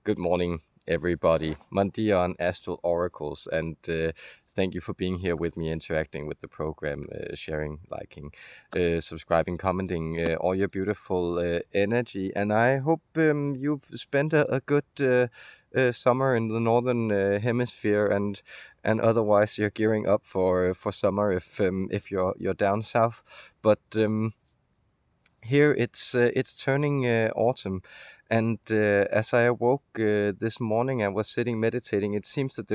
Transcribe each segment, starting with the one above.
Good morning, everybody. Monday on Astral Oracles, and thank you for being here with me, interacting with the program, sharing, liking, subscribing, commenting, all your beautiful energy. And I hope you've spent a good summer in the northern hemisphere, and otherwise you're gearing up for summer if you're down south. But here it's turning autumn, and as I awoke this morning, I was sitting meditating. It seems that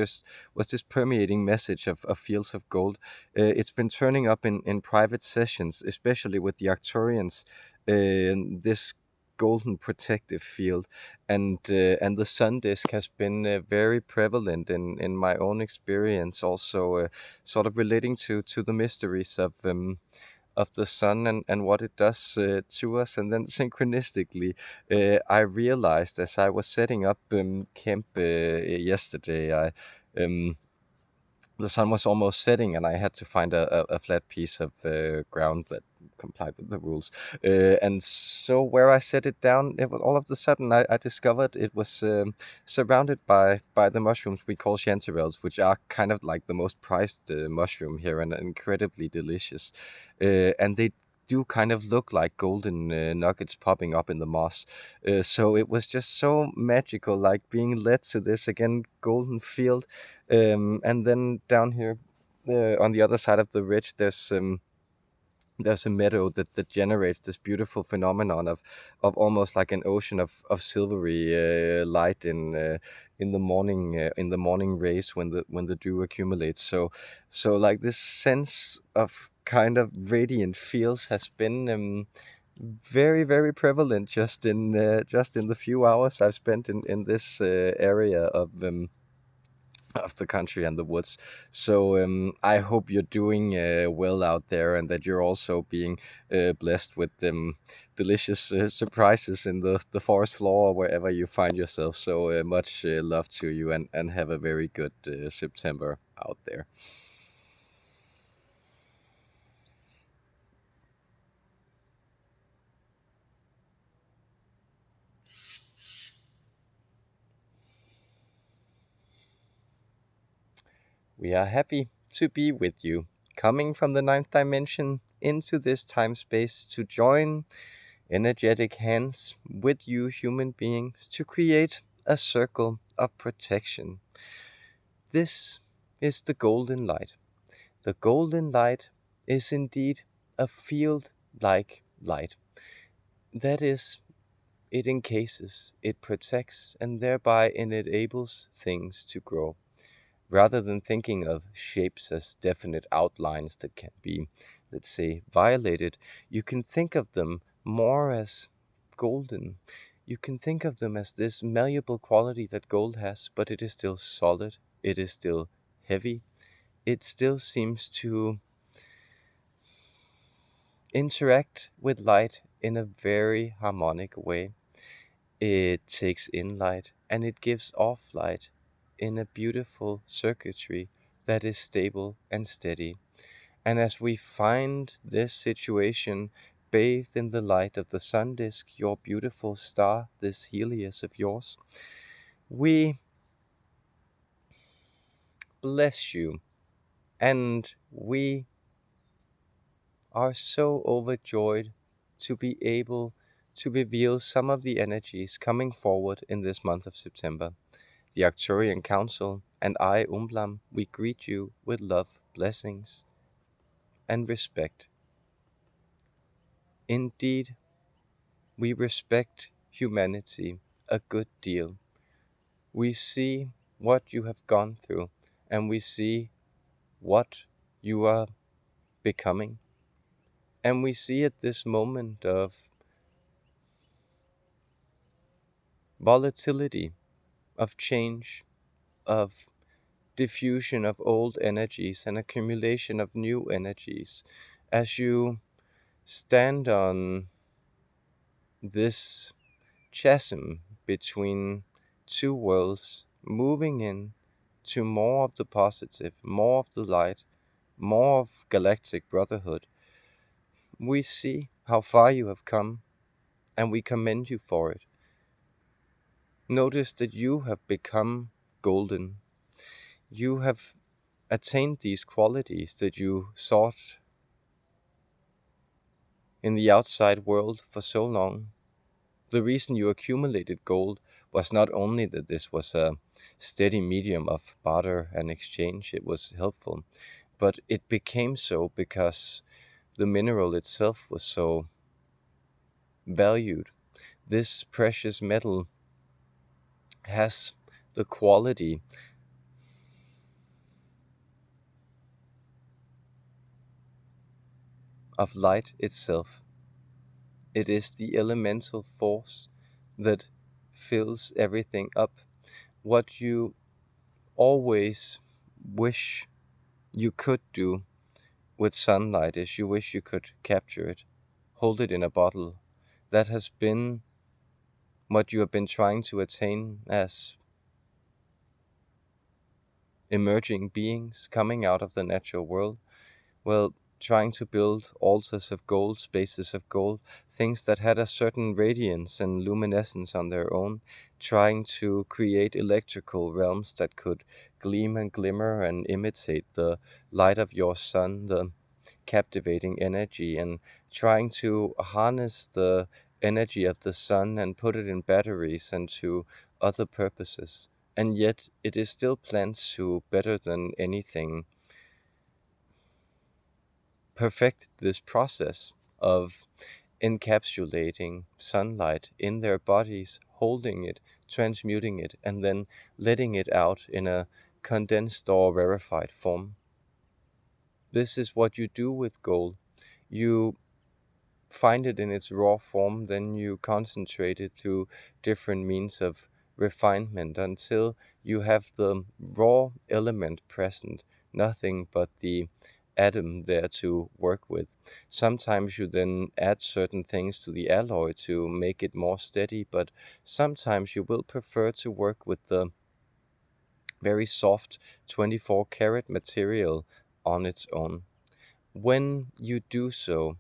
was this permeating message of fields of gold. It's been turning up in private sessions, especially with the Arcturians. This golden protective field, and the sun disk has been very prevalent in my own experience, also sort of relating to the mysteries of the sun and what it does to us. And then synchronistically, I realized as I was setting up camp yesterday, um, the sun was almost setting, and I had to find a flat piece of ground that complied with the rules. And so where I set it down, it was all of a sudden I discovered it was surrounded by the mushrooms we call chanterelles, which are kind of like the most prized mushroom here and incredibly delicious. And they do kind of look like golden nuggets popping up in the moss. So it was just so magical, like being led to this again golden field. And then down here, on the other side of the ridge, there's a meadow that generates this beautiful phenomenon of almost like an ocean of silvery light in the morning rays when the dew accumulates. So like this sense of kind of radiant feels has been very very prevalent just in the few hours I've spent in this area of the country and the woods. So I hope you're doing well out there, and that you're also being blessed with delicious surprises in the forest floor or wherever you find yourself. So much love to you, and have a very good September out there. We are happy to be with you, coming from the ninth dimension into this time space to join energetic hands with you, human beings, to create a circle of protection. This is the golden light. The golden light is indeed a field like light. That is, it encases, it protects, and thereby it enables things to grow. Rather than thinking of shapes as definite outlines that can be, let's say, violated, you can think of them more as golden. You can think of them as this malleable quality that gold has, but it is still solid, it is still heavy, it still seems to interact with light in a very harmonic way. It takes in light and it gives off light in a beautiful circuitry that is stable and steady. And as we find this situation bathed in the light of the sun disk, your beautiful star, this Helios of yours, we bless you, and we are so overjoyed to be able to reveal some of the energies coming forward in this month of September. The Arcturian Council and I, Umblam, we greet you with love, blessings, and respect. Indeed, we respect humanity a good deal. We see what you have gone through, and we see what you are becoming. And we see at this moment of volatility, of change, of diffusion of old energies and accumulation of new energies, as you stand on this chasm between two worlds, moving in to more of the positive, more of the light, more of galactic brotherhood. We see how far you have come, and we commend you for it. Notice that you have become golden. You have attained these qualities that you sought in the outside world for so long. The reason you accumulated gold was not only that this was a steady medium of barter and exchange, it was helpful, but it became so because the mineral itself was so valued. This precious metal has the quality of light itself. It is the elemental force that fills everything up. What you always wish you could do with sunlight is you wish you could capture it, hold it in a bottle. That has been what you have been trying to attain as emerging beings coming out of the natural world. Well, trying to build altars of gold, spaces of gold, things that had a certain radiance and luminescence on their own, trying to create electrical realms that could gleam and glimmer and imitate the light of your sun, the captivating energy, and trying to harness the energy of the sun and put it in batteries and to other purposes. And yet it is still planned to, better than anything, perfect this process of encapsulating sunlight in their bodies, holding it, transmuting it, and then letting it out in a condensed or rarefied form. This is what you do with gold. You find it in its raw form, then you concentrate it through different means of refinement until you have the raw element present, nothing but the atom there to work with. Sometimes you then add certain things to the alloy to make it more steady, but sometimes you will prefer to work with the very soft 24 karat material on its own. When you do so,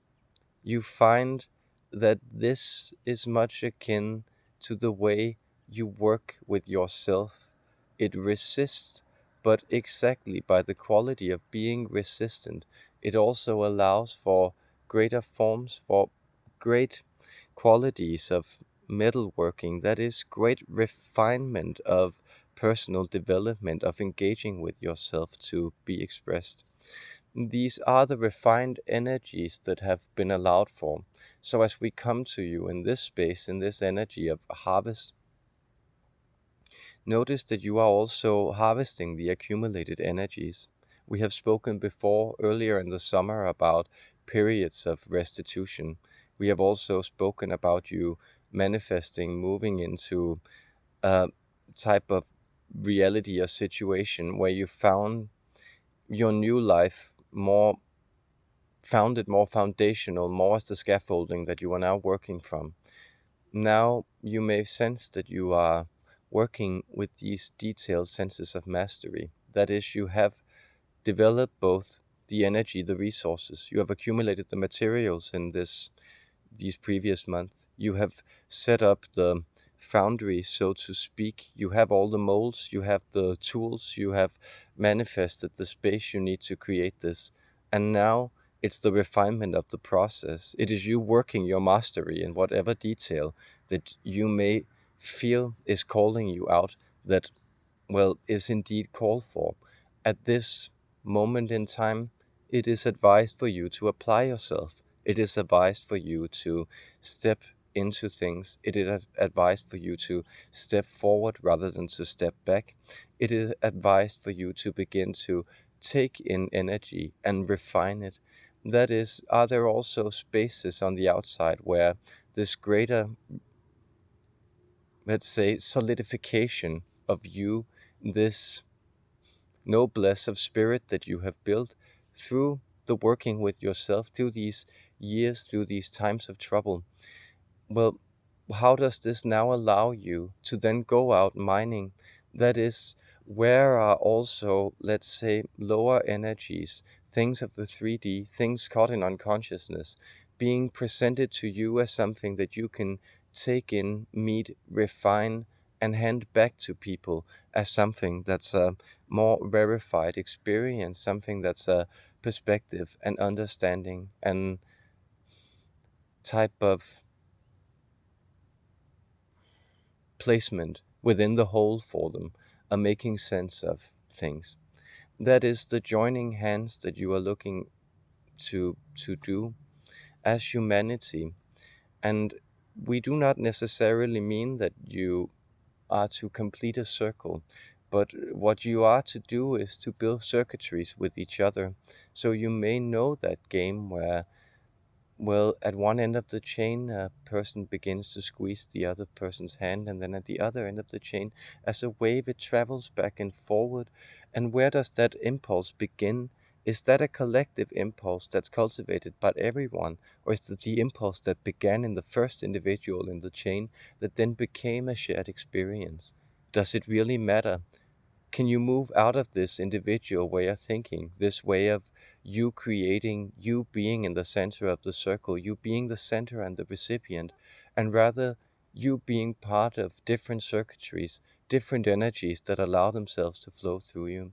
you find that this is much akin to the way you work with yourself. It resists, but exactly by the quality of being resistant, it also allows for greater forms, for great qualities of metalworking, that is, great refinement of personal development, of engaging with yourself to be expressed. These are the refined energies that have been allowed for. So as we come to you in this space, in this energy of harvest, notice that you are also harvesting the accumulated energies. We have spoken before, earlier in the summer, about periods of restitution. We have also spoken about you manifesting, moving into a type of reality or situation where you found your new life more founded, more foundational, more as the scaffolding that you are now working from. Now you may sense that you are working with these detailed senses of mastery. That is, you have developed both the energy, the resources. You have accumulated the materials in these previous months. You have set up the foundry, so to speak. You have all the molds, you have the tools, you have manifested the space you need to create this. And now it's the refinement of the process. It is you working your mastery in whatever detail that you may feel is calling you out, that, well, is indeed called for. At this moment in time, it is advised for you to apply yourself. It is advised for you to step into things. It is advised for you to step forward rather than to step back. It is advised for you to begin to take in energy and refine it. That is, are there also spaces on the outside where this greater, let's say, solidification of you, this noblesse of spirit that you have built through the working with yourself, through these years, through these times of trouble, well, how does this now allow you to then go out mining? That is, where are also, let's say, lower energies, things of the 3D, things caught in unconsciousness, being presented to you as something that you can take in, meet, refine, and hand back to people as something that's a more verified experience, something that's a perspective and understanding and type of placement within the whole for them, a making sense of things. That is the joining hands that you are looking to do as humanity. And we do not necessarily mean that you are to complete a circle, but what you are to do is to build circuitries with each other. So you may know that game where, well, at one end of the chain, a person begins to squeeze the other person's hand, and then at the other end of the chain, as a wave, it travels back and forward. And where does that impulse begin? Is that a collective impulse that's cultivated by everyone, or is it the impulse that began in the first individual in the chain that then became a shared experience? Does it really matter? Can you move out of this individual way of thinking, this way of you creating, you being in the center of the circle, you being the center and the recipient, and rather you being part of different circuitries, different energies that allow themselves to flow through you?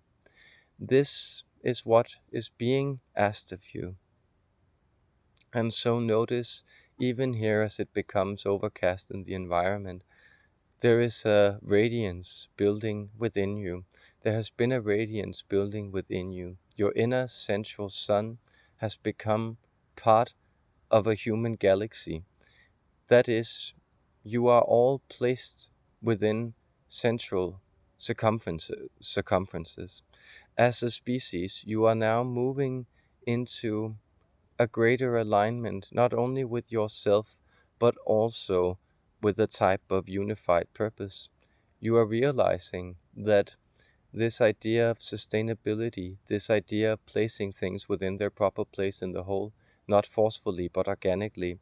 This is what is being asked of you. And so notice, even here as it becomes overcast in the environment, there is a radiance building within you. There has been a radiance building within you. Your inner central sun has become part of a human galaxy. That is, you are all placed within central circumferences. As a species, you are now moving into a greater alignment, not only with yourself, but also with a type of unified purpose. You are realizing that this idea of sustainability, this idea of placing things within their proper place in the whole, not forcefully but organically,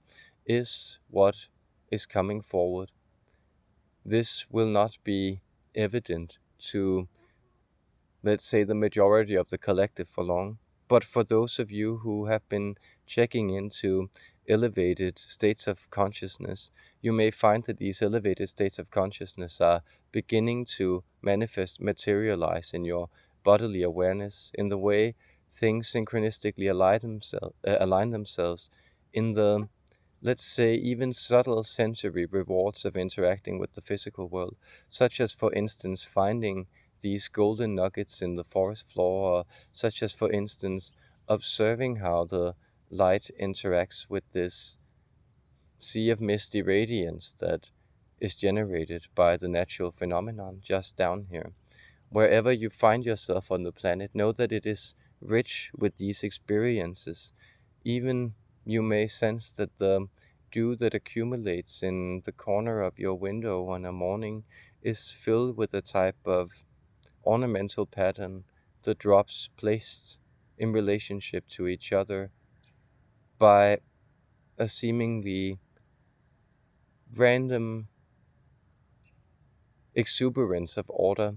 is what is coming forward. This will not be evident to, let's say, the majority of the collective for long. But for those of you who have been checking into elevated states of consciousness, you may find that these elevated states of consciousness are beginning to manifest, materialize in your bodily awareness, in the way things synchronistically align themselves, in the, let's say, even subtle sensory rewards of interacting with the physical world, such as, for instance, finding these golden nuggets in the forest floor, or such as, for instance, observing how the light interacts with this sea of misty radiance that is generated by the natural phenomenon just down here. Wherever you find yourself on the planet, know that it is rich with these experiences. Even you may sense that the dew that accumulates in the corner of your window on a morning is filled with a type of ornamental pattern, the drops placed in relationship to each other by a seemingly random exuberance of order.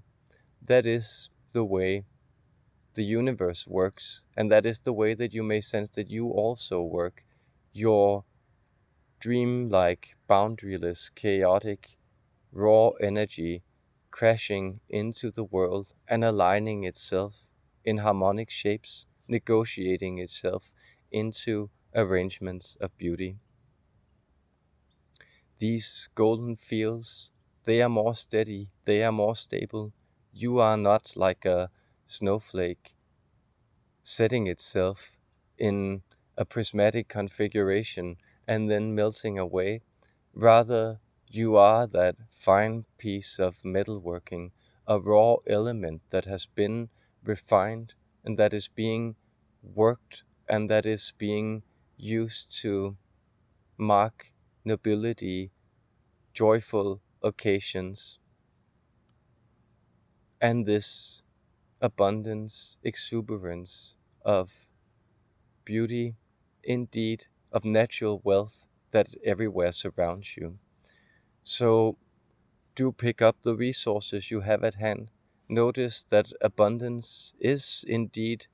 That is the way the universe works, and that is the way that you may sense that you also work. Your dreamlike, boundaryless, chaotic, raw energy crashing into the world and aligning itself in harmonic shapes, negotiating itself into arrangements of beauty. These golden fields, they are more steady, they are more stable. You are not like a snowflake setting itself in a prismatic configuration and then melting away. Rather, you are that fine piece of metalworking, a raw element that has been refined and that is being worked and that is being used to mark nobility, joyful occasions, and this abundance, exuberance of beauty, indeed, of natural wealth that everywhere surrounds you. So do pick up the resources you have at hand. Notice that abundance is indeed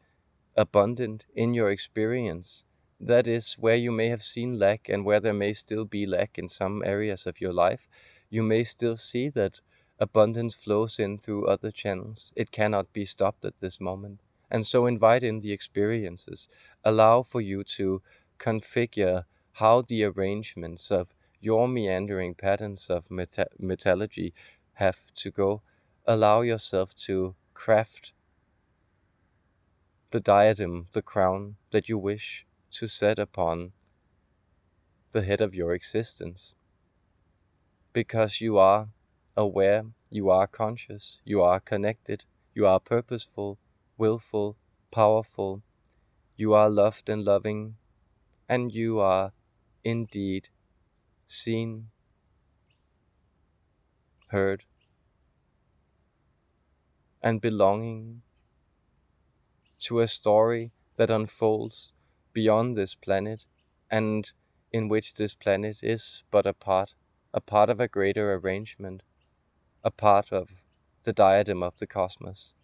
abundant in your experience. That is where you may have seen lack and where there may still be lack in some areas of your life. You may still see that Abundance flows in through other channels. It cannot be stopped at this moment. And so invite in the experiences. Allow for you to configure how the arrangements of your meandering patterns of metallurgy have to go. Allow yourself to craft the diadem, the crown that you wish to set upon the head of your existence. Because you are aware, you are conscious, you are connected, you are purposeful, willful, powerful, you are loved and loving, and you are indeed seen, heard, and belonging to a story that unfolds beyond this planet, and in which this planet is but a part of a greater arrangement, a part of the diadem of the cosmos.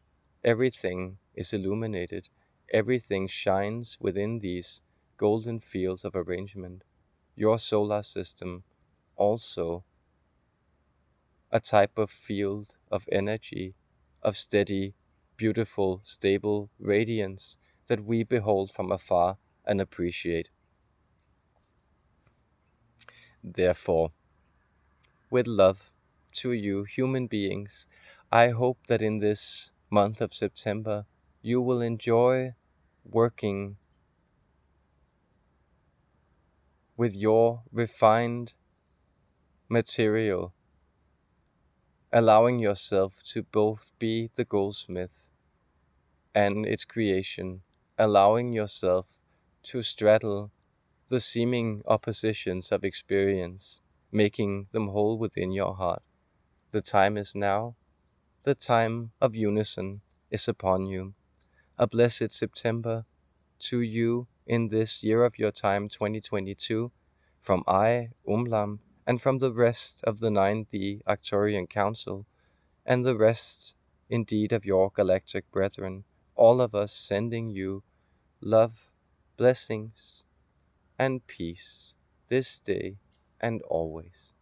Everything is illuminated, everything shines within these golden fields of arrangement. Your solar system also a type of field of energy, of steady, beautiful, stable radiance that we behold from afar and appreciate. Therefore, with love to you, human beings, I hope that in this month of September you will enjoy working with your refined material, allowing yourself to both be the goldsmith and its creation, allowing yourself to straddle the seeming oppositions of experience, making them whole within your heart. The time is now, the time of unison is upon you. A blessed September to you in this year of your time 2022, from I, Umlam, and from the rest of the 9th Arcturian Council, and the rest indeed of your galactic brethren, all of us sending you love, blessings, and peace this day and always.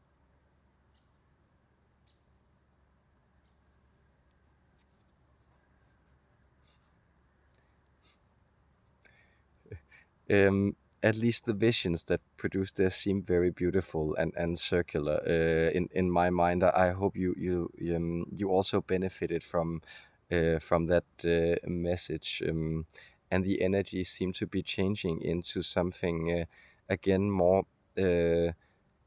At least the visions that produced there seem very beautiful and circular. In my mind, I hope you also benefited from that message. And the energy seemed to be changing into something again more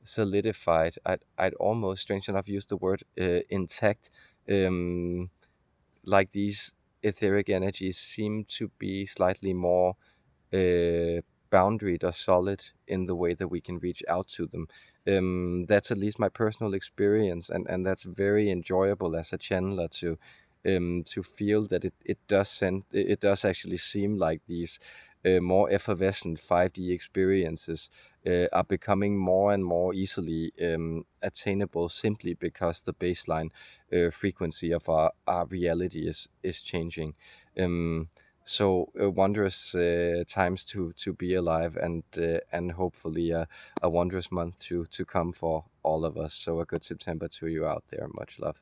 solidified. I'd almost, strange enough, use the word intact. Like these etheric energies seem to be slightly more uh, boundaried or solid in the way that we can reach out to them. That's at least my personal experience, and that's very enjoyable as a channeler to feel that it does actually seem like these more effervescent 5D experiences are becoming more and more easily attainable, simply because the baseline frequency of our reality is changing. So wondrous times to be alive, and hopefully a wondrous month to come for all of us. So a good September to you out there. Much love.